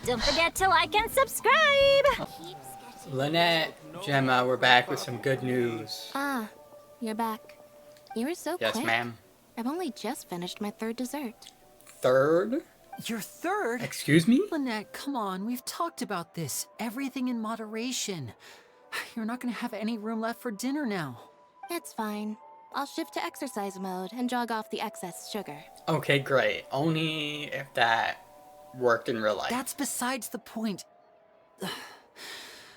Don't forget to like and subscribe! Lynette, Gemma, we're back with some good news. Ah, you're back. You were so quick. Yes, ma'am. I've only just finished my third dessert. Third? Your third? Excuse me? Lynette, come on. We've talked about this. Everything in moderation. You're not gonna have any room left for dinner now. It's fine. I'll shift to exercise mode and jog off the excess sugar. Okay, great. Only if that worked in real life. That's besides the point.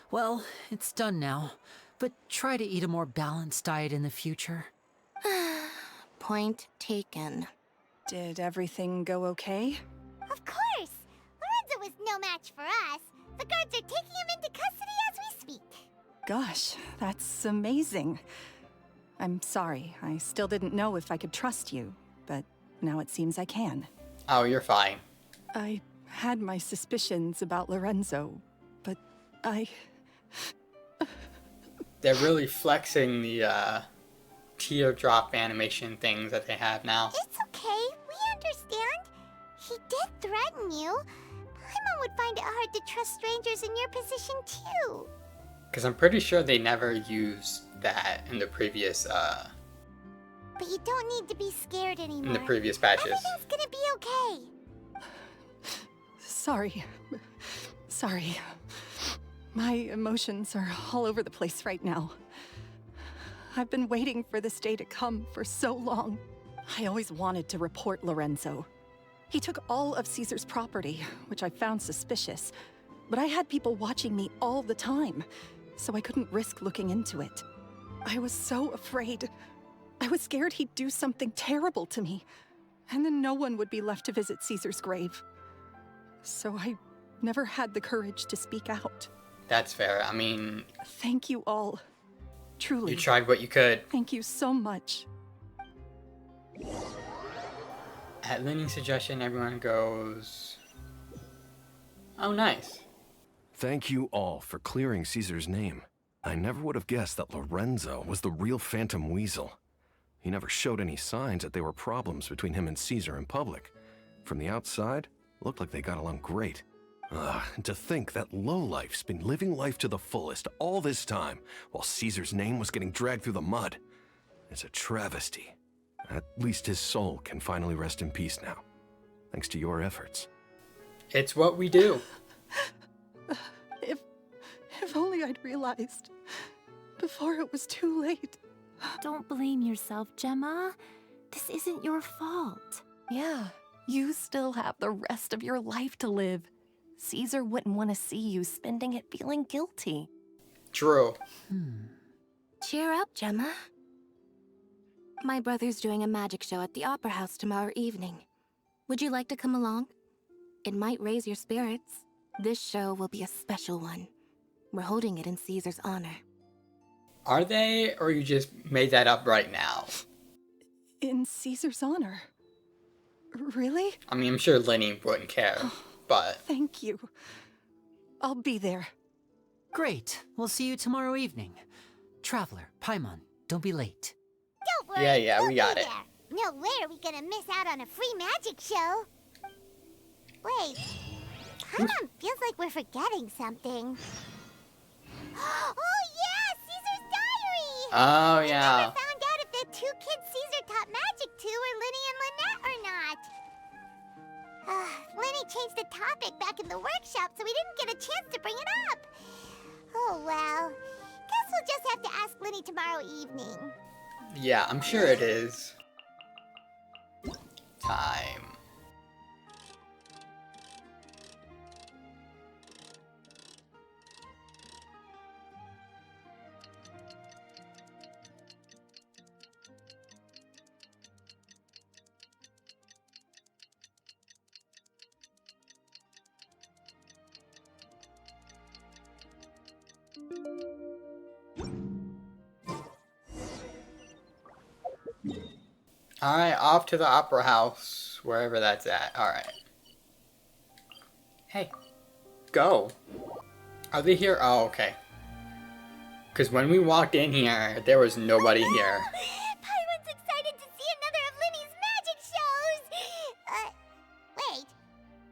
Well, it's done now. But try to eat a more balanced diet in the future. Point taken. Did everything go okay? Of course! Lorenzo was no match for us. The guards are taking him into custody as we speak. Gosh, that's amazing. I'm sorry, I still didn't know if I could trust you, but now it seems I can. Oh, you're fine. I had my suspicions about Lorenzo, but They're really flexing the teardrop animation things that they have now. It's okay, we understand. He did threaten you. Paimon would find it hard to trust strangers in your position too. Because I'm pretty sure they never used that in the previous But you don't need to be scared anymore. in the previous patches. Everything's gonna be okay. Sorry. My emotions are all over the place right now. I've been waiting for this day to come for so long. I always wanted to report Lorenzo. He took all of Cesar's property, which I found suspicious, but I had people watching me all the time, so I couldn't risk looking into it. I was so afraid. I was scared he'd do something terrible to me, and then no one would be left to visit Cesar's grave. So I never had the courage to speak out. That's fair. I mean, Thank you all. Truly. you tried what you could. Thank you so much. At Lyney's suggestion, everyone goes... Oh, nice. Thank you all for clearing Caesar's name. I never would have guessed that Lorenzo was the real Phantom Weasel. He never showed any signs that there were problems between him and Cesar in public. From the outside, it looked like they got along great. And to think that lowlife's been living life to the fullest all this time, while Caesar's name was getting dragged through the mud. It's a travesty. At least his soul can finally rest in peace now, thanks to your efforts. It's what we do. If only I'd realized before it was too late. Don't blame yourself, Gemma. This isn't your fault. Yeah, you still have the rest of your life to live. Cesar wouldn't want to see you spending it feeling guilty. True. Cheer up, Gemma. My brother's doing a magic show at the Opera House tomorrow evening. Would you like to come along? It might raise your spirits. This show will be a special one. We're holding it in Caesar's honor. Are they, or you just made that up right now? In Caesar's honor. Really? I mean, I'm sure Lyney wouldn't care, but... Thank you. I'll be there. Great. We'll see you tomorrow evening. Traveler, Paimon, don't be late. Don't worry, Yeah, we we'll got be it. there. No way are we gonna miss out on a free magic show. Wait, Paimon feels like we're forgetting something. Oh yeah, Caesar's diary! Oh, I yeah. never found out if the two kids Caesar taught magic to were Lyney and Lynette or not. Lyney changed the topic back in the workshop, so we didn't get a chance to bring it up. Oh well. Guess we'll just have to ask Lyney tomorrow evening. Yeah, I'm sure it is. Time. Alright, off to the Opera House, wherever that's at. Alright. Hey, go. Are they here? Oh, okay. Because when we walked in here, there was nobody here. Paimon's excited to see another of Lyney's magic shows! Wait.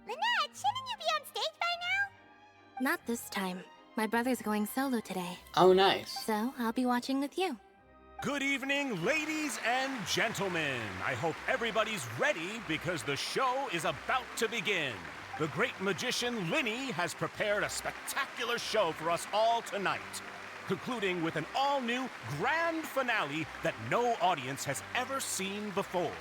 Lynette, shouldn't you be on stage by Not this time. My brother's going solo today, Oh, nice. so I'll be watching with you. Good evening, ladies and gentlemen. I hope everybody's ready because the show is about to begin. The great magician Lyney has prepared a spectacular show for us all tonight, concluding with an all-new grand finale that no audience has ever seen before.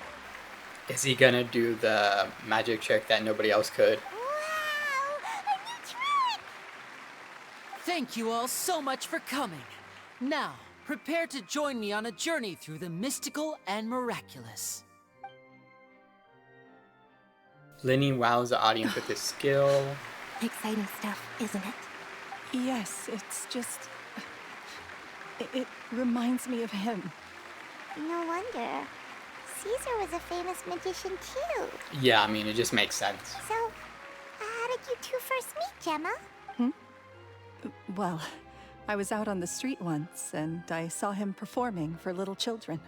Is he gonna do the magic trick that nobody else could? Wow! A new trick! Thank you all so much for coming. Now, prepare to join me on a journey through the mystical and miraculous. Lyney wows the audience with his skill. Exciting stuff, isn't it? Yes, it's just... It reminds me of him. No wonder. Caesar was a famous magician too. Yeah, I mean, it just makes sense. So, how did you two first meet, Gemma? Well, I was out on the street once, and I saw him performing for little children.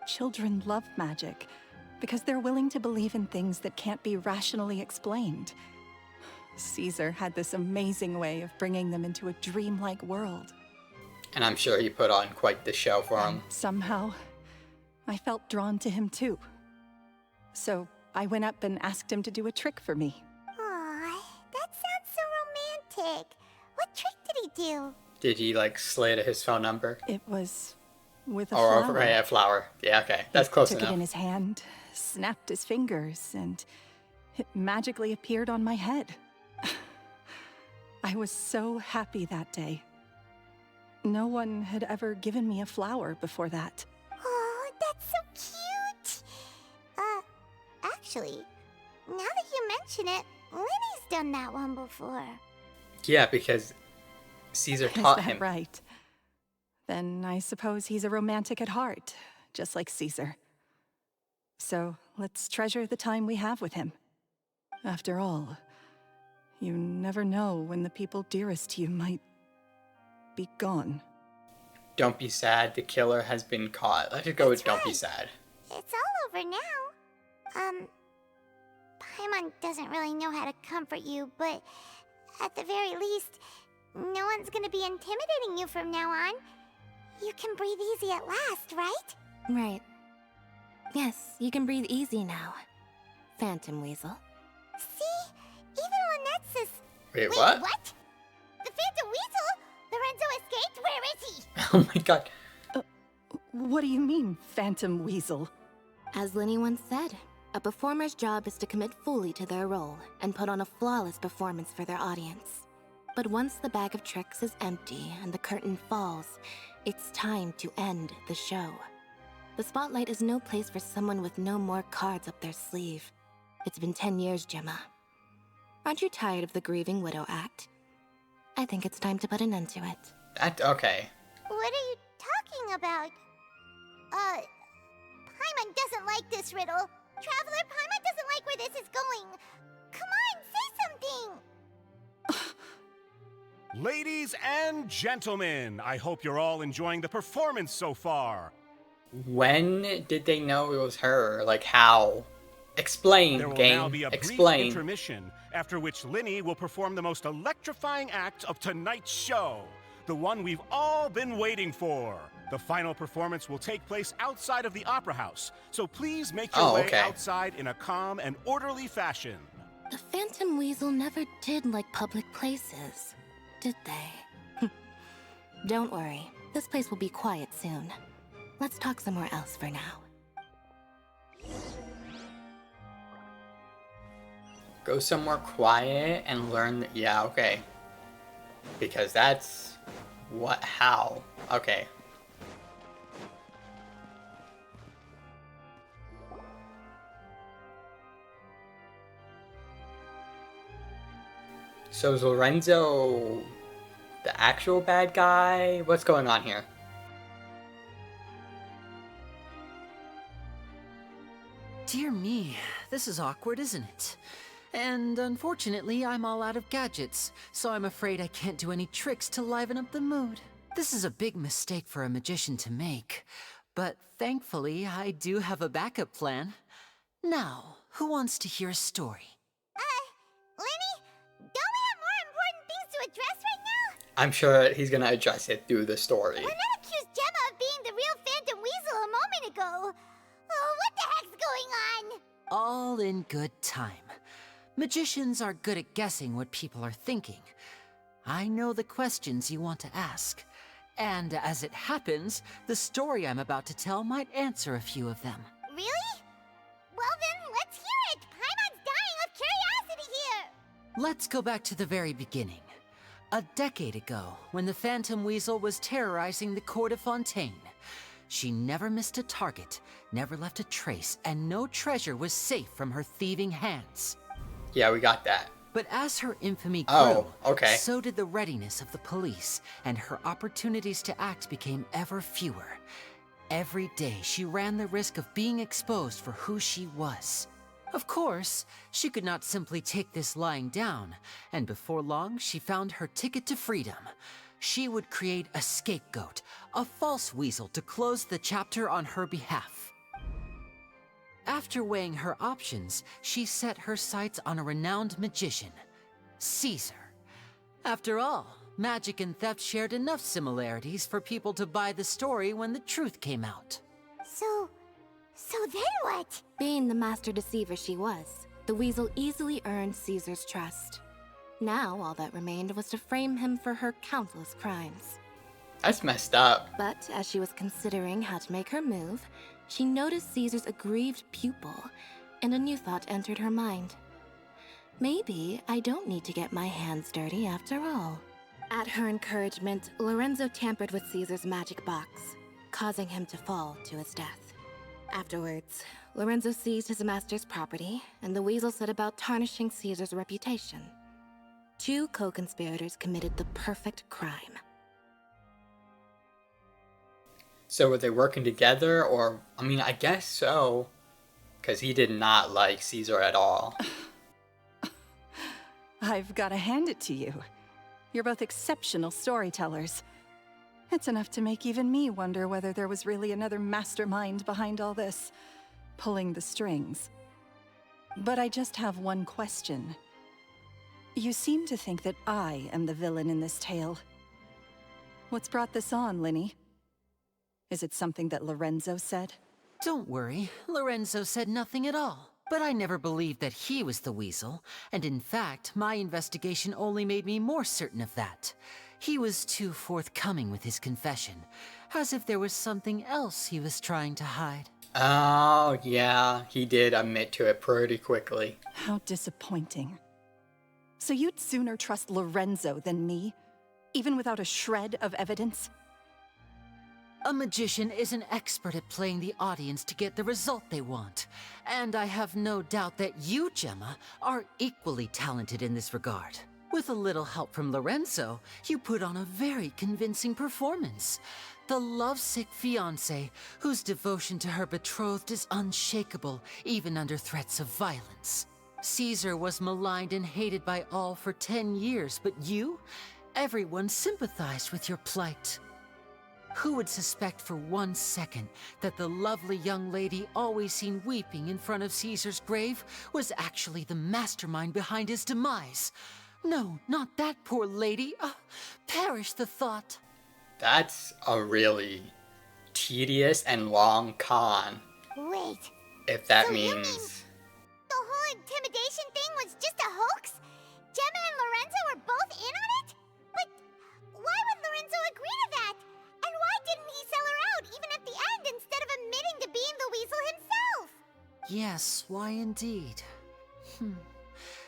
Children love magic, because they're willing to believe in things that can't be rationally explained. Caesar had this amazing way of bringing them into a dreamlike world. And I'm sure he put on quite the show for him. Somehow, I felt drawn to him too. So I went up and asked him to do a trick for me. Aw, that sounds so romantic. What trick did he do? Did he, like, slay to his phone number? It was with a Or flower. a flower. Yeah, okay. That's close Took enough. it in his hand, snapped his fingers, and it magically appeared on my head. I was so happy that day. No one had ever given me a flower before that. Oh, that's so cute! Actually, now that you mention it, Lyney's done that one before. Yeah, because Caesar Is taught that him. right? Then I suppose he's a romantic at heart, just like Caesar. So let's treasure the time we have with him. After all, you never know when the people dearest to you might be gone. Don't be sad, the killer has been caught. Let's just go with That's don't be right. sad. It's all over now. Paimon doesn't really know how to comfort you, but at the very least, no one's gonna be intimidating you from now on. You can breathe easy at last, right? Right. Yes, you can breathe easy now. Phantom Weasel. See? Even Lynette says... Wait, Wait, what? what? The Phantom Weasel? Lorenzo escaped? Where is he? Oh my god. What do you mean, Phantom Weasel? As Lyney once said, a performer's job is to commit fully to their role and put on a flawless performance for their audience. But once the bag of tricks is empty and the curtain falls, it's time to end the show. The spotlight is no place for someone with no more cards up their sleeve. It's been 10 years, Gemma. Aren't you tired of the grieving widow act? I think it's time to put an end to it. Okay. What are you talking about? Paimon doesn't like this riddle. Traveler, Paimon doesn't like where this is going. Come on, say something! Ladies and gentlemen, I hope you're all enjoying the performance so far. When did they know it was her? Like, how? Explain, There will game. now be a brief Explain. intermission, after which Lyney will perform the most electrifying act of tonight's show. The one we've all been waiting for. The final performance will take place outside of the Opera House, so please make your way okay. outside in a calm and orderly fashion. The Phantom Weasel never did like public places, did they? Don't worry, this place will be quiet soon. Let's talk somewhere else for now. Go somewhere quiet and learn. Yeah, okay. Because that's what? How? Okay. So is Lorenzo the actual bad guy? What's going on here? Dear me, this is awkward, isn't it? And unfortunately, I'm all out of gadgets, so I'm afraid I can't do any tricks to liven up the mood. This is a big mistake for a magician to make, but thankfully, I do have a backup plan. Now, who wants to hear a story? Lyney, don't we have more important things to I'm sure he's gonna address it through the story. Lynette accused Gemma of being the real Phantom Weasel a moment ago. Oh, what the heck's going on? All in good time. Magicians are good at guessing what people are thinking. I know the questions you want to ask. And as it happens, the story I'm about to tell might answer a few of them. Really? Well then, let's hear it! Paimon's dying of curiosity here! Let's go back to the very beginning. A decade ago, when the Phantom Weasel was terrorizing the court of Fontaine. She never missed a target, never left a trace, and no treasure was safe from her thieving hands. Yeah, we got that. But as her infamy grew, Oh, okay. so did the readiness of the police, and her opportunities to act became ever fewer. Every day, she ran the risk of being exposed for who she was. Of course, she could not simply take this lying down, and before long, she found her ticket to freedom. She would create a scapegoat, a false weasel to close the chapter on her behalf. After weighing her options, she set her sights on a renowned magician, Cesar. After all, magic and theft shared enough similarities for people to buy the story when the truth came out. So then what? Being the master deceiver she was, the weasel easily earned Caesar's trust. Now all that remained was to frame him for her countless crimes. That's messed up. But as she was considering how to make her move, she noticed Caesar's aggrieved pupil, and a new thought entered her mind. Maybe I don't need to get my hands dirty after all. At her encouragement, Lorenzo tampered with Caesar's magic box, causing him to fall to his death. Afterwards, Lorenzo seized his master's property, and the weasel set about tarnishing Caesar's reputation. Two co-conspirators committed the perfect crime. So were they working together, or, I mean, I guess so. Because he did not like Caesar at all. I've got to hand it to you. You're both exceptional storytellers. It's enough to make even me wonder whether there was really another mastermind behind all this, pulling the strings. But I just have one question. You seem to think that I am the villain in this tale. What's brought this on, Lyney? Is it something that Lorenzo said? Don't worry, Lorenzo said nothing at all. But I never believed that he was the weasel, and in fact, my investigation only made me more certain of that. He was too forthcoming with his confession, as if there was something else he was trying to hide. Oh, yeah, he did admit to it pretty quickly. How disappointing. So you'd sooner trust Lorenzo than me, even without a shred of evidence? A magician is an expert at playing the audience to get the result they want. And I have no doubt that you, Gemma, are equally talented in this regard. With a little help from Lorenzo, you put on a very convincing performance. The lovesick fiancé, whose devotion to her betrothed is unshakable, even under threats of violence. Caesar was maligned and hated by all for 10 years, but you? Everyone sympathized with your plight. Who would suspect for 1 second that the lovely young lady always seen weeping in front of Caesar's grave was actually the mastermind behind his demise? No, not that poor lady. Perish the thought. That's a really tedious and long con. Wait, If that So you means... mean- the whole intimidation thing was just a hoax? Gemma and Lorenzo were both in on it? But why would Lorenzo agree to that? And why didn't he sell her out even at the end instead of admitting to being the weasel himself? Yes, why indeed?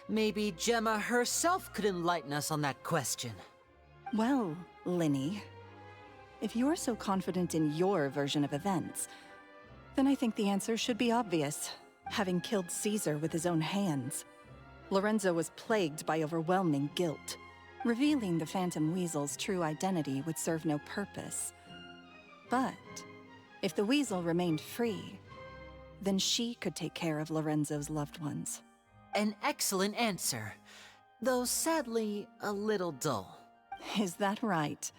Maybe Gemma herself could enlighten us on that question. Well, Lyney, if you're so confident in your version of events, then I think the answer should be obvious. Having killed Caesar with his own hands, Lorenzo was plagued by overwhelming guilt. Revealing the Phantom Weasel's true identity would serve no purpose. But if the Weasel remained free, then she could take care of Lorenzo's loved ones. An excellent answer, though sadly a little dull. Is that right?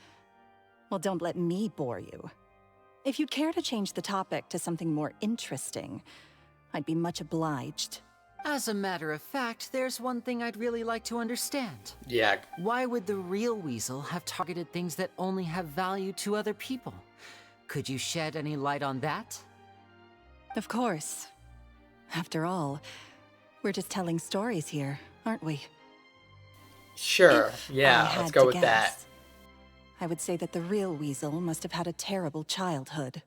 Well, don't let me bore you. If you'd care to change the topic to something more interesting, I'd be much obliged. As a matter of fact, there's one thing I'd really like to understand. Yeah. Why would the real weasel have targeted things that only have value to other people? Could you shed any light on that? Of course. After all, we're just telling stories here, aren't we? Sure. If I Yeah, had let's go to with that. guess, I would say that the real weasel must have had a terrible childhood.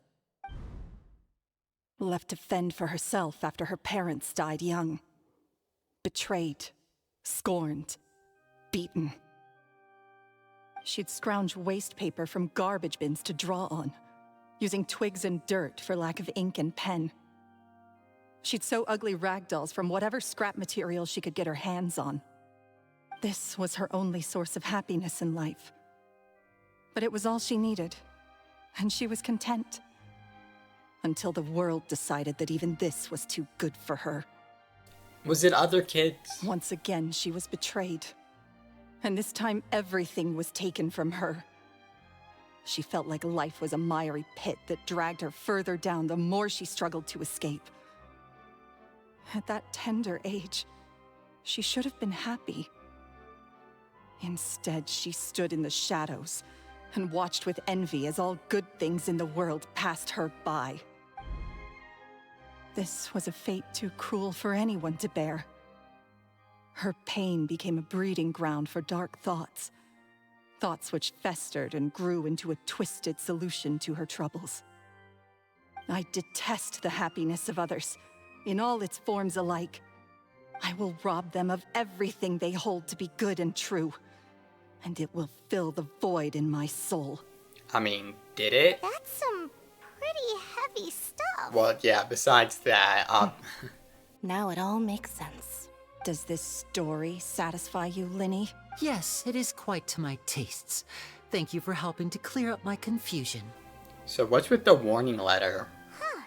Left to fend for herself after her parents died young. Betrayed, scorned, beaten. She'd scrounge waste paper from garbage bins to draw on, using twigs and dirt for lack of ink and pen. She'd sew ugly rag dolls from whatever scrap material she could get her hands on. This was her only source of happiness in life. But it was all she needed, and she was content. Until the world decided that even this was too good for her. Was it other kids? Once again, she was betrayed. And this time, everything was taken from her. She felt like life was a miry pit that dragged her further down the more she struggled to escape. At that tender age, she should have been happy. Instead, she stood in the shadows and watched with envy as all good things in the world passed her by. This was a fate too cruel for anyone to bear. Her pain became a breeding ground for dark thoughts. Thoughts which festered and grew into a twisted solution to her troubles. I detest the happiness of others, in all its forms alike. I will rob them of everything they hold to be good and true, and it will fill the void in my soul. I mean, did it? That's some pretty heavy stuff. Well, yeah, besides that, Now it all makes sense. Does this story satisfy you, Lyney? Yes, it is quite to my tastes. Thank you for helping to clear up my confusion. So what's with the warning letter? Huh.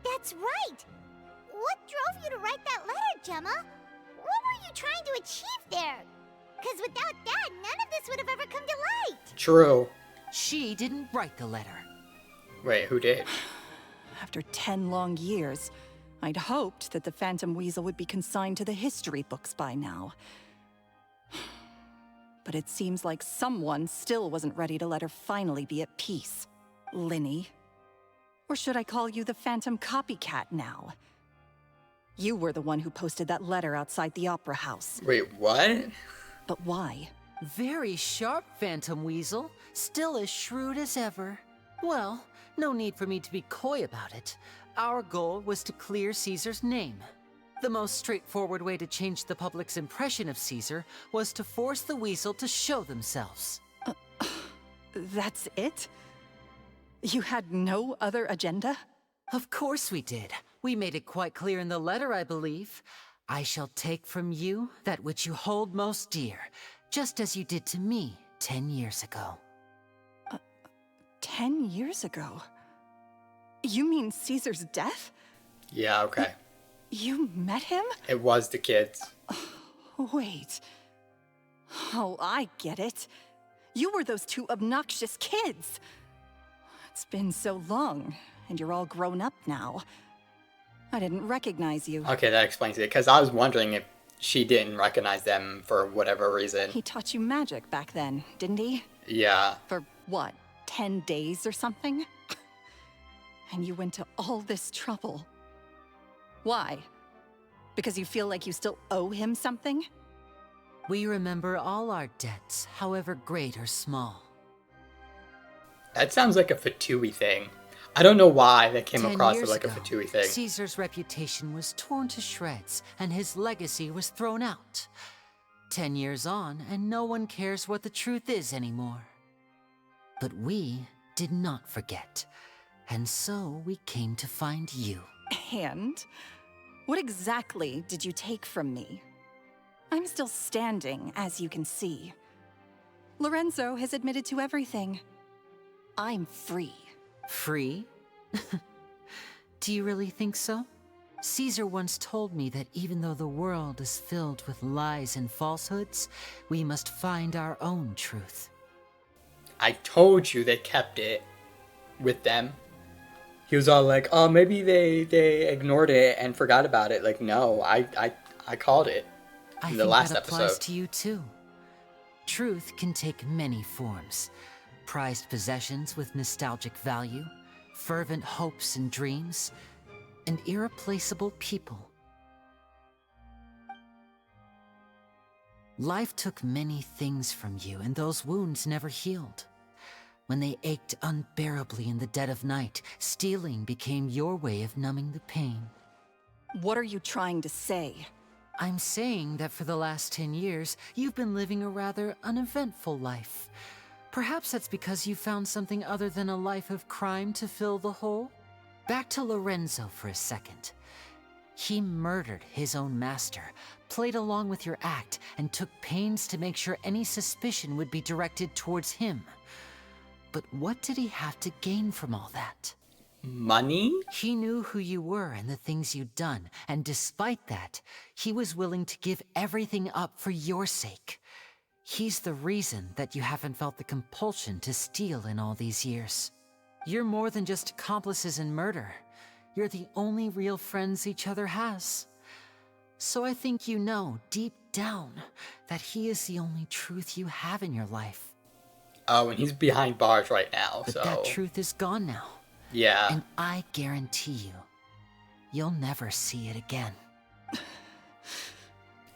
That's right. What drove you to write that letter, Gemma? What were you trying to achieve there? Because without that, none of this would have ever come to light. True. She didn't write the letter. Wait, who did? After 10 long years, I'd hoped that the Phantom Weasel would be consigned to the history books by now. But it seems like someone still wasn't ready to let her finally be at peace. Lyney. Or should I call you the Phantom Copycat now? You were the one who posted that letter outside the Opera House. Wait, what? But why? Very sharp, Phantom Weasel. Still as shrewd as ever. Well, no need for me to be coy about it. Our goal was to clear Caesar's name. The most straightforward way to change the public's impression of Cesar was to force the Weasel to show themselves. That's it? You had no other agenda? Of course we did. We made it quite clear in the letter, I believe. I shall take from you that which you hold most dear, just as you did to me 10 years ago. 10 years ago? You mean Caesar's death? Yeah, okay. You met him? It was the kids. Wait. Oh, I get it. You were those two obnoxious kids. It's been so long, and you're all grown up now. I didn't recognize you. Okay, that explains it, because I was wondering if she didn't recognize them for whatever reason. He taught you magic back then, didn't he? Yeah. For what, 10 days or something? And you went to all this trouble. Why? Because you feel like you still owe him something? We remember all our debts, however great or small. That sounds like a Fatui thing. I don't know why that came 10 across as years like a ago, Fatui thing. Caesar's reputation was torn to shreds, and his legacy was thrown out. 10 years on, and no one cares what the truth is anymore. But we did not forget, and so we came to find you. And? What exactly did you take from me? I'm still standing, as you can see. Lorenzo has admitted to everything. I'm free. Free? Do you really think so? Caesar once told me that even though the world is filled with lies and falsehoods, we must find our own truth. I told you they kept it with them. he was all like, "Oh, maybe they ignored it and forgot about it." Like, no, I called it I in the think last that applies episode. to you too. Truth can take many forms. Prized possessions with nostalgic value, fervent hopes and dreams, and irreplaceable people. Life took many things from you, and those wounds never healed. When they ached unbearably in the dead of night, stealing became your way of numbing the pain. What are you trying to say? I'm saying that for the last 10 years, you've been living a rather uneventful life. Perhaps that's because you found something other than a life of crime to fill the hole? Back to Lorenzo for a second. He murdered his own master, played along with your act, and took pains to make sure any suspicion would be directed towards him. But what did he have to gain from all that? Money? He knew who you were and the things you'd done, and despite that, he was willing to give everything up for your sake. He's the reason that you haven't felt the compulsion to steal in all these years. You're more than just accomplices in murder. You're the only real friends each other has. So I think you know, deep down, that he is the only truth you have in your life. Oh, and he's behind bars right now, But so... that truth is gone now. Yeah. And I guarantee you, you'll never see it again.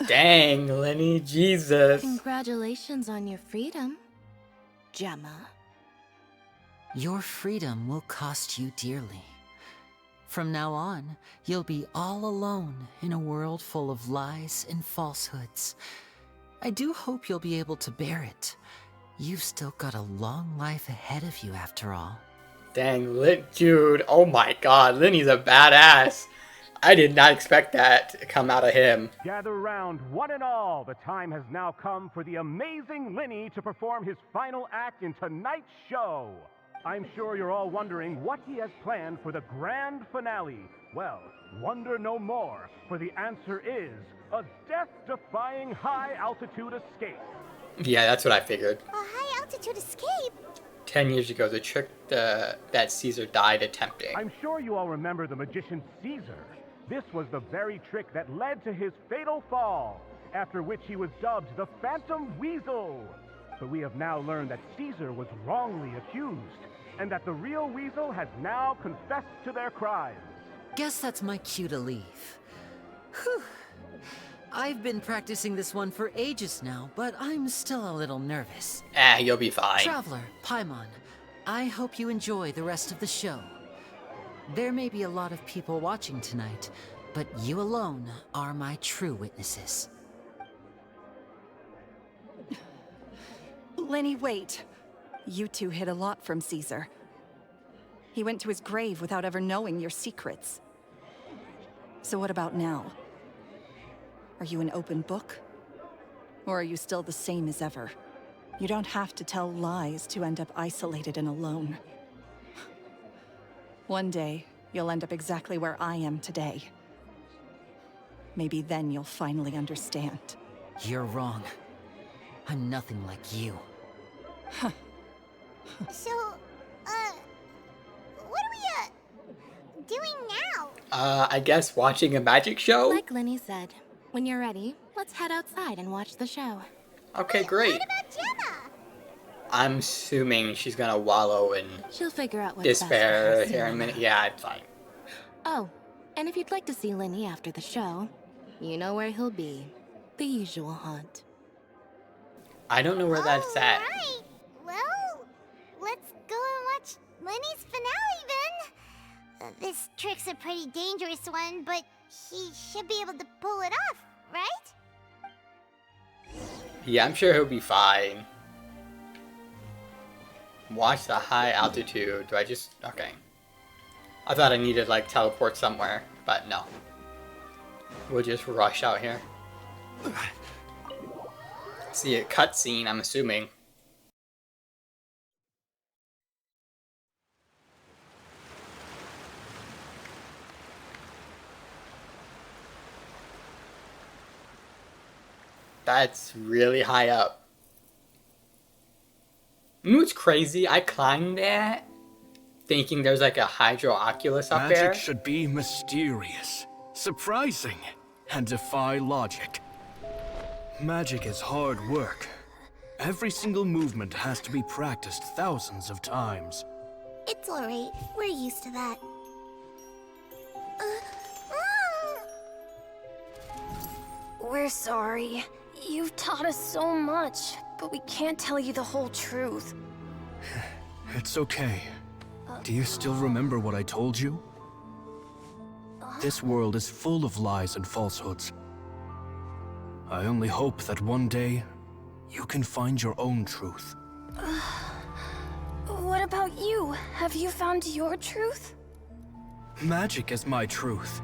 Dang, Lyney, Jesus. Congratulations on your freedom, Gemma. Your freedom will cost you dearly. From now on, you'll be all alone in a world full of lies and falsehoods. I do hope you'll be able to bear it. You've still got a long life ahead of you after all. Dang, dude, oh my god, Lyney's a badass. I did not expect that to come out of him. Gather round, one and all. The time has now come for the amazing Lyney to perform his final act in tonight's show. I'm sure you're all wondering what he has planned for the grand finale. Well, wonder no more, for the answer is a death-defying high-altitude escape. Yeah, that's what I figured. A high-altitude escape? 10 years ago, the trick that Cesar died attempting. I'm sure you all remember the magician Cesar. This was the very trick that led to his fatal fall, after which he was dubbed the Phantom Weasel. But we have now learned that Cesar was wrongly accused, and that the real Weasel has now confessed to their crimes. Guess that's my cue to leave. Whew. I've been practicing this one for ages now, but I'm still a little nervous. You'll be fine. Traveler, Paimon, I hope you enjoy the rest of the show. There may be a lot of people watching tonight, but you alone are my true witnesses. Lyney, wait. You two hid a lot from Cesar. He went to his grave without ever knowing your secrets. So what about now? Are you an open book? Or are you still the same as ever? You don't have to tell lies to end up isolated and alone. One day, you'll end up exactly where I am today. Maybe then you'll finally understand. You're wrong. I'm nothing like you. So, what are we, doing now? I guess watching a magic show? Like Lyney said, when you're ready, let's head outside and watch the show. Okay, great. What about Gemma? I'm assuming she's gonna wallow in She'll figure out what's best for her despair soon here in a minute. enough. Yeah, it's fine. Oh, and if you'd like to see Lyney after the show, you know where he'll be. The usual haunt. I don't know where that's at. Alright, well, let's go and watch Lyney's finale then. This trick's a pretty dangerous one, but he should be able to pull it off, right? Yeah, I'm sure he'll be fine. Watch the high altitude. Do I just... Okay. I thought I needed, like, teleport somewhere, but no. We'll just rush out here. See a cutscene, I'm assuming. That's really high up. You know what's crazy? I climbed that thinking there's like a Hydro Oculus up there. Magic should be mysterious, surprising, and defy logic. Magic is hard work. Every single movement has to be practiced thousands of times. It's alright. We're used to that. We're sorry. You've taught us so much, but we can't tell you the whole truth. It's okay. Do you still remember what I told you? This world is full of lies and falsehoods. I only hope that one day, you can find your own truth. What about you? Have you found your truth? Magic is my truth.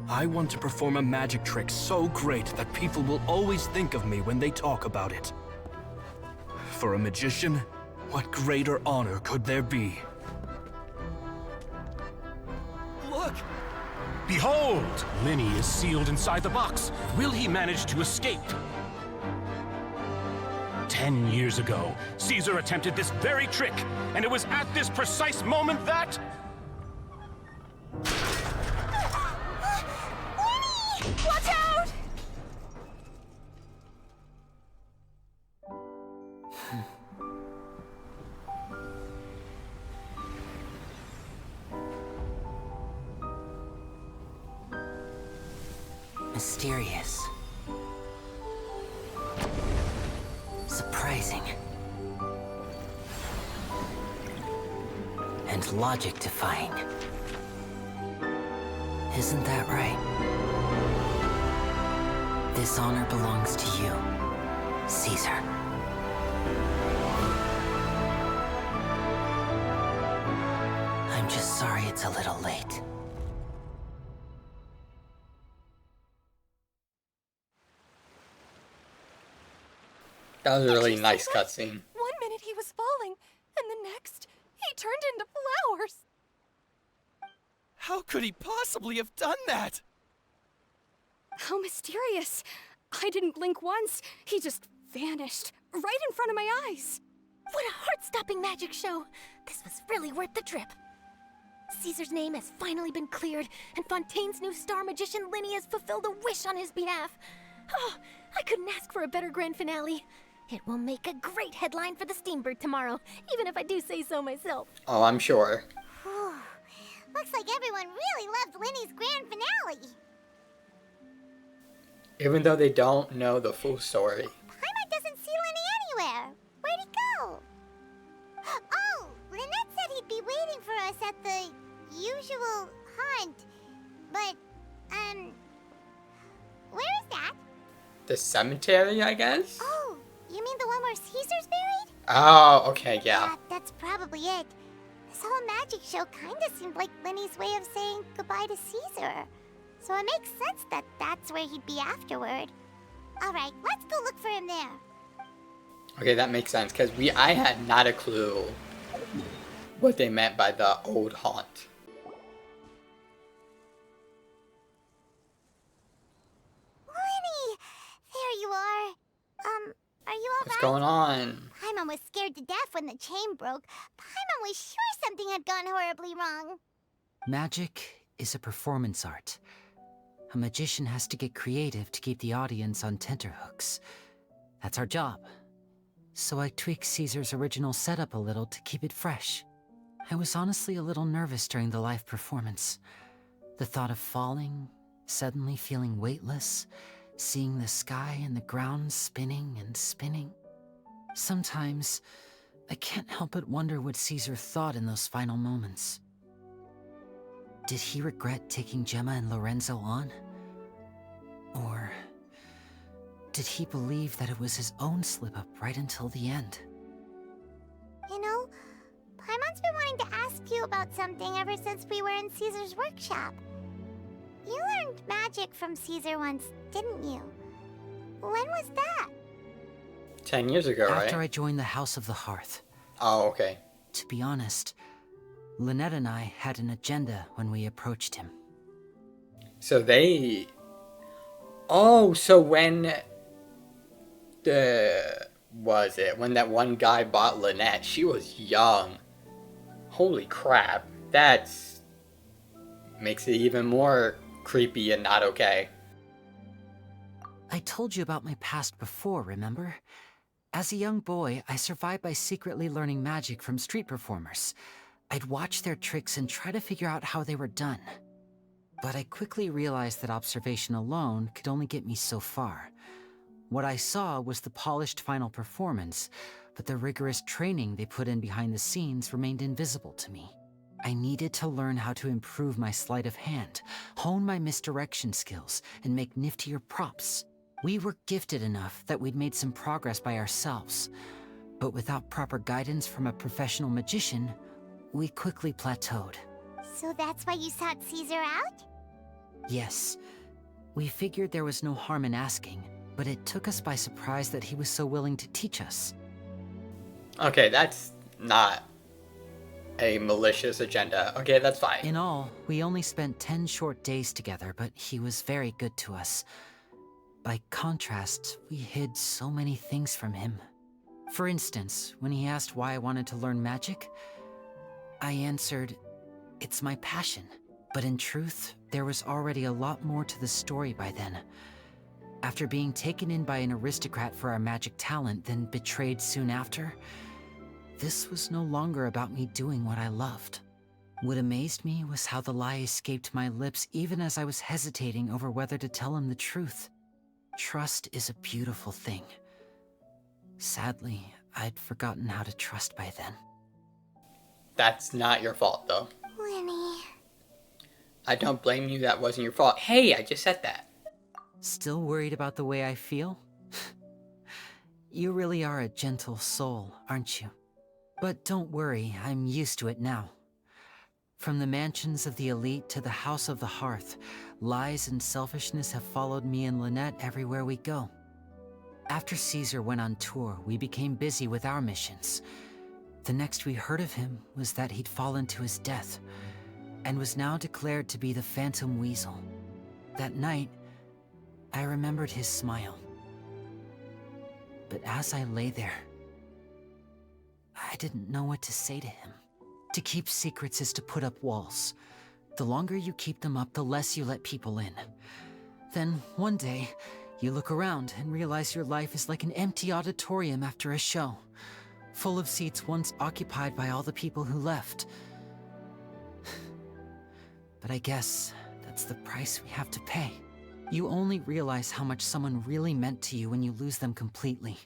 I want to perform a magic trick so great that people will always think of me when they talk about it. For a magician, what greater honor could there be? Look! Behold! Lyney is sealed inside the box. Will he manage to escape? 10 years ago, Cesar attempted this very trick, and it was at this precise moment that... Lyney! Watch out! Mysterious. Surprising. And logic-defying. Isn't that right? This honor belongs to you, Cesar. I'm just sorry it's a little late. That was a really nice cutscene. 1 minute he was falling, and the next, he turned into flowers. How could he possibly have done that? How mysterious. I didn't blink once. He just vanished, right in front of my eyes. What a heart-stopping magic show. This was really worth the trip. Caesar's name has finally been cleared, and Fontaine's new star magician Lyney has fulfilled a wish on his behalf. Oh, I couldn't ask for a better grand finale. It will make a great headline for the Steambird tomorrow, even if I do say so myself. Oh, I'm sure. Looks like everyone really loved Lyney's grand finale. Even though they don't know the full story. Paimon doesn't see Lyney anywhere. Where'd he go? Oh, Lynette said he'd be waiting for us at the usual hunt. But, where is that? The cemetery, I guess? Oh, you mean the one where Caesar's buried? Oh, okay, yeah. That's probably it. This whole magic show kinda seemed like Lyney's way of saying goodbye to Caesar. So it makes sense that that's where he'd be afterward. Alright, let's go look for him there. Okay, that makes sense, because I had not a clue what they meant by the old haunt. Lyney! There you are. Are you alright? What's going on? Paimon was scared to death when the chain broke. Paimon was sure something had gone horribly wrong. Magic is a performance art. A magician has to get creative to keep the audience on tenterhooks. That's our job. So I tweaked Caesar's original setup a little to keep it fresh. I was honestly a little nervous during the live performance. The thought of falling, suddenly feeling weightless, seeing the sky and the ground spinning and spinning. Sometimes, I can't help but wonder what Cesar thought in those final moments. Did he regret taking Gemma and Lorenzo on? Or did he believe that it was his own slip-up right until the end? You know, Paimon's been wanting to ask you about something ever since we were in Caesar's workshop. You learned magic from Caesar once, didn't you? When was that? 10 years ago, right? After I joined the House of the Hearth. Oh, okay. To be honest, Lynette and I had an agenda when we approached him. So they... Oh, so when when that one guy bought Lynette, she was young. Holy crap. That's... makes it even more creepy and not okay. I told you about my past before, remember? As a young boy, I survived by secretly learning magic from street performers. I'd watch their tricks and try to figure out how they were done. But I quickly realized that observation alone could only get me so far. What I saw was the polished final performance, but the rigorous training they put in behind the scenes remained invisible to me. I needed to learn how to improve my sleight of hand, hone my misdirection skills, and make niftier props. We were gifted enough that we'd made some progress by ourselves, but without proper guidance from a professional magician, we quickly plateaued. So that's why you sought Cesar out? Yes. We figured there was no harm in asking, but it took us by surprise that he was so willing to teach us. Okay, that's not a malicious agenda. Okay, that's fine. In all, we only spent 10 short days together, but he was very good to us. By contrast, we hid so many things from him. For instance, when he asked why I wanted to learn magic, I answered, "It's my passion." But in truth, there was already a lot more to the story by then. After being taken in by an aristocrat for our magic talent, then betrayed soon after, this was no longer about me doing what I loved. What amazed me was how the lie escaped my lips even as I was hesitating over whether to tell him the truth. Trust is a beautiful thing. Sadly, I'd forgotten how to trust by then. That's not your fault, though. Lyney. I don't blame you, that wasn't your fault. Hey, I just said that. Still worried about the way I feel? You really are a gentle soul, aren't you? But don't worry, I'm used to it now. From the mansions of the elite to the house of the hearth, lies and selfishness have followed me and Lynette everywhere we go. After Cesar went on tour, we became busy with our missions. The next we heard of him was that he'd fallen to his death, and was now declared to be the Phantom Weasel. That night, I remembered his smile. But as I lay there, I didn't know what to say to him. To keep secrets is to put up walls. The longer you keep them up, the less you let people in. Then, one day, you look around and realize your life is like an empty auditorium after a show, full of seats once occupied by all the people who left. But I guess that's the price we have to pay. You only realize how much someone really meant to you when you lose them completely.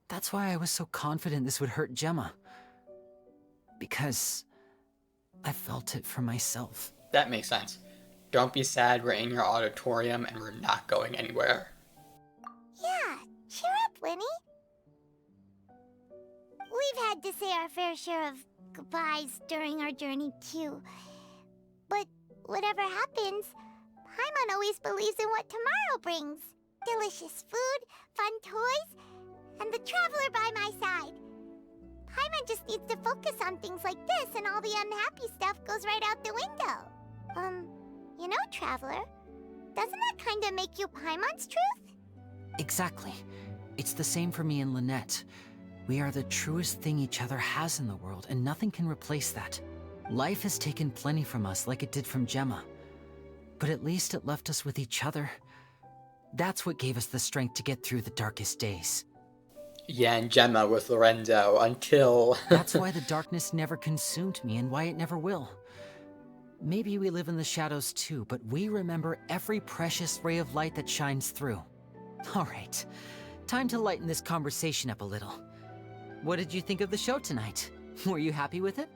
That's why I was so confident this would hurt Gemma. Because I felt it for myself. That makes sense. Don't be sad, we're in your auditorium and we're not going anywhere. Yeah, cheer up, Lyney. We've had to say our fair share of goodbyes during our journey, too. But whatever happens, Paimon always believes in what tomorrow brings. Delicious food, fun toys, and the traveler by my side. Paimon just needs to focus on things like this, and all the unhappy stuff goes right out the window. You know, Traveler, doesn't that kind of make you Paimon's truth? Exactly. It's the same for me and Lynette. We are the truest thing each other has in the world, and nothing can replace that. Life has taken plenty from us, like it did from Gemma. But at least it left us with each other. That's what gave us the strength to get through the darkest days. Yeah, and Gemma with Lorenzo, until... That's why the darkness never consumed me, and why it never will. Maybe we live in the shadows too, but we remember every precious ray of light that shines through. Alright, time to lighten this conversation up a little. What did you think of the show tonight? Were you happy with it?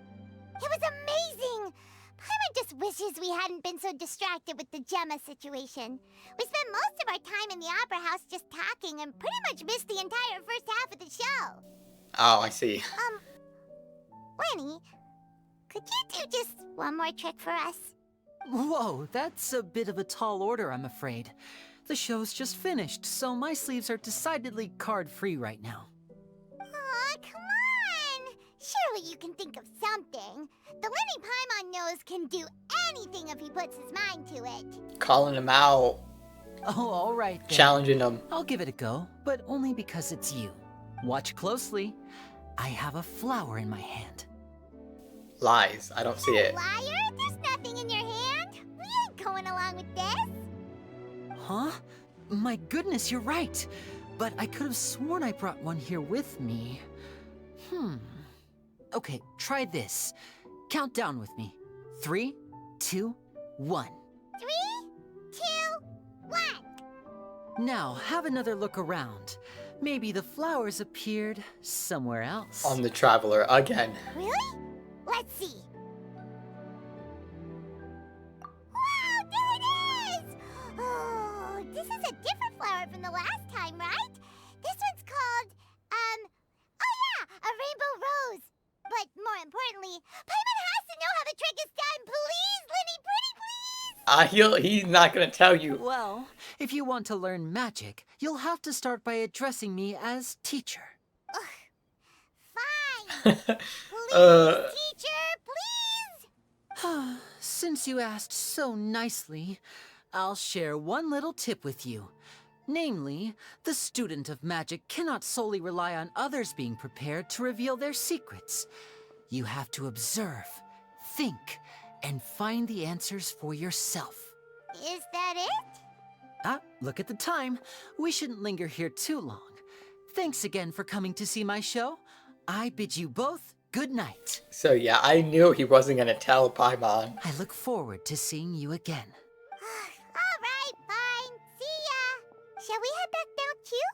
It was amazing! Paimon just wishes we hadn't been so distracted with the Gemma situation. We spent most of our time in the Opera House just talking and pretty much missed the entire first half of the show. Oh, I see. Lyney, could you do just one more trick for us? Whoa, that's a bit of a tall order, I'm afraid. The show's just finished, so my sleeves are decidedly card-free right now. Aw, come on! Surely you can think of something. The Lyney Paimon knows can do anything if he puts his mind to it. Calling him out. Oh, alright then. Challenging him. I'll give it a go, but only because it's you. Watch closely. I have a flower in my hand. Lies. I don't see it. Liar, there's nothing in your hand. We ain't going along with this. Huh? My goodness, you're right. But I could have sworn I brought one here with me. Okay, try this. Count down with me. 3, 2, 1. 3, 2, 1. Now, have another look around. Maybe the flowers appeared somewhere else. On the Traveler again. Really? Let's see. Wow, there it is! Oh, this is a different flower from the last time, right? This one's called, oh yeah, a rainbow rose. But more importantly, Paimon has to know how the trick is done. Please, Lyney, pretty please! He's not gonna tell you. Well, if you want to learn magic, you'll have to start by addressing me as teacher. Fine. Please, teacher, please! Since you asked so nicely, I'll share one little tip with you. Namely, the student of magic cannot solely rely on others being prepared to reveal their secrets. You have to observe, think, and find the answers for yourself. Is that it? Look at the time. We shouldn't linger here too long. Thanks again for coming to see my show. I bid you both good night. So yeah, I knew he wasn't gonna tell Paimon. I look forward to seeing you again. All right, fine. See ya. Shall we head back now too?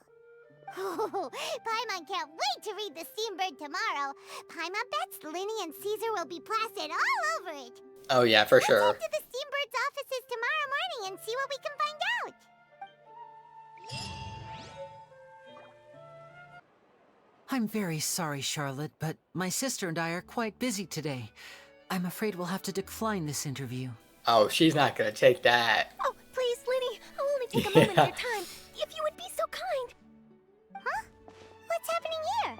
Oh, Paimon can't wait to read The Steambird tomorrow. Paimon bets Lyney and Cesar will be plastered all over it. Oh yeah, for sure. Let's head to the Steambird's offices tomorrow morning and see what we can find out. I'm very sorry, Charlotte, but my sister and I are quite busy today. I'm afraid we'll have to decline this interview. Oh, she's not gonna take that. Oh, please, Lyney, I'll only take a moment of your time. If you would be so kind. Huh? What's happening here?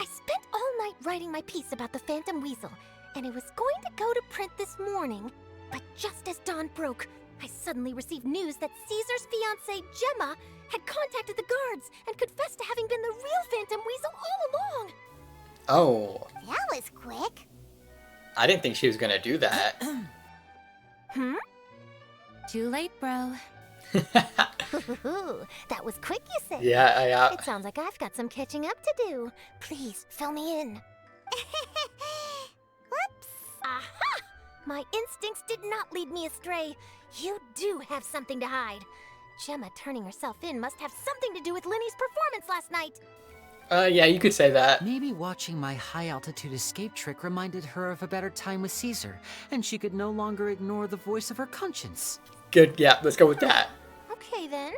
I spent all night writing my piece about the Phantom Weasel, and it was going to go to print this morning. But just as dawn broke, I suddenly received news that Caesar's fiancée, Gemma, had contacted the guards and confessed to having been the real Phantom Weasel all along. Oh. That was quick. I didn't think she was gonna do that. Too late, bro. That was quick, you said. Yeah. It sounds like I've got some catching up to do. Please, fill me in. Whoops. Aha! My instincts did not lead me astray. You do have something to hide. Gemma turning herself in must have something to do with Lyney's performance last night. Yeah, you could say that. Maybe watching my high-altitude escape trick reminded her of a better time with Cesar, and she could no longer ignore the voice of her conscience. Good, yeah, let's go with that. Okay, then.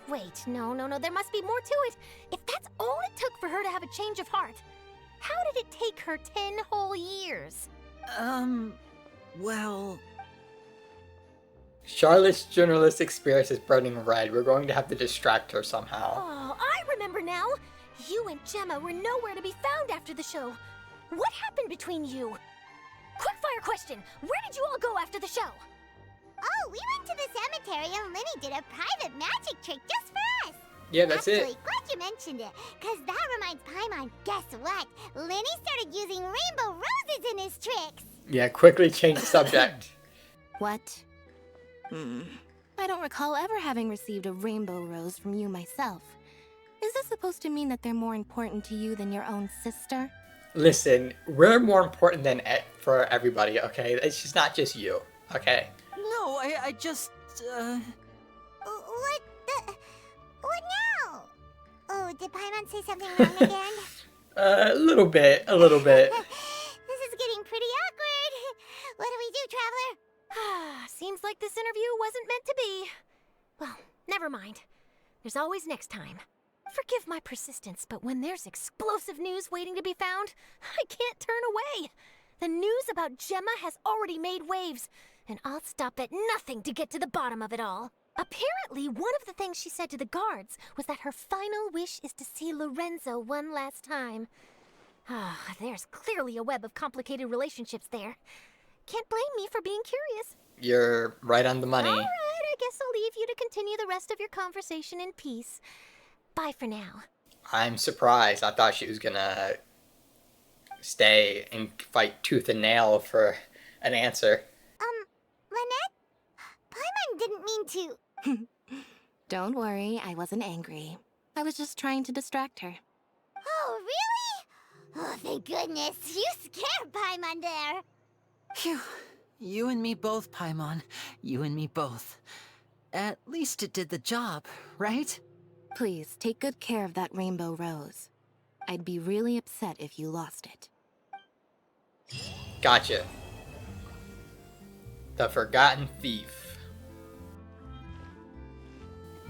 Wait, no, there must be more to it. If that's all it took for her to have a change of heart, how did it take her 10 whole years? Well... Charlotte's journalistic experience is burning red. We're going to have to distract her somehow. Oh, I remember now. You and Gemma were nowhere to be found after the show. What happened between you? Quickfire question. Where did you all go after the show? Oh, we went to the cemetery and Lyney did a private magic trick just for us. Yeah, that's Actually, it. glad you mentioned it, because that reminds Paimon, guess what? Lyney started using rainbow roses in his tricks. Yeah, quickly change the subject. What? I don't recall ever having received a rainbow rose from you myself. Is this supposed to mean that they're more important to you than your own sister? Listen, we're more important than for everybody, okay? It's just not just you, okay? No, I just, What now? Oh, did Paimon say something wrong again? A little bit. This is getting pretty awkward. What do we do, Traveler? Seems like this interview wasn't meant to be. Well, never mind. There's always next time. Forgive my persistence, but when there's explosive news waiting to be found, I can't turn away. The news about Gemma has already made waves, and I'll stop at nothing to get to the bottom of it all. Apparently, one of the things she said to the guards was that her final wish is to see Lorenzo one last time. There's clearly a web of complicated relationships there. Can't blame me for being curious. You're right on the money. All right, I guess I'll leave you to continue the rest of your conversation in peace. Bye for now. I'm surprised. I thought she was gonna stay and fight tooth and nail for an answer. Lynette? Paimon didn't mean to... Don't worry, I wasn't angry. I was just trying to distract her. Oh, really? Oh, thank goodness. You scared Paimon there. Phew. You and me both, Paimon. You and me both. At least it did the job, right? Please, take good care of that rainbow rose. I'd be really upset if you lost it. Gotcha. The Forgotten Thief.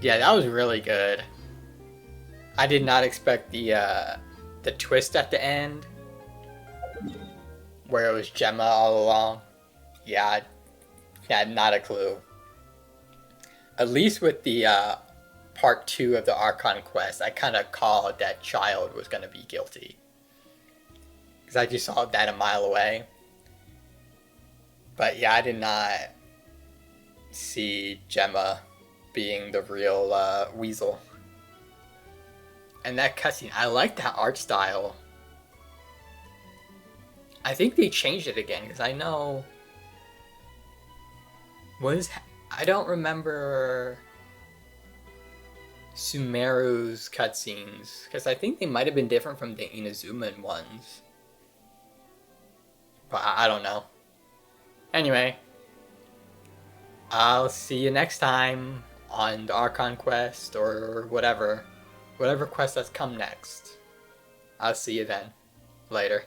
Yeah, that was really good. I did not expect the twist at the end, where it was Gemma all along. Yeah, I had not a clue. At least with the part 2 of the Archon quest, I kind of called that child was going to be guilty. Because I just saw that a mile away. But yeah, I did not see Gemma being the real Weasel. And that cutscene, I like that art style. I think they changed it again, because I know... I don't remember Sumeru's cutscenes, because I think they might have been different from the Inazuman ones. But I don't know. Anyway, I'll see you next time on the Archon quest or whatever quest that's come next. I'll see you then. Later.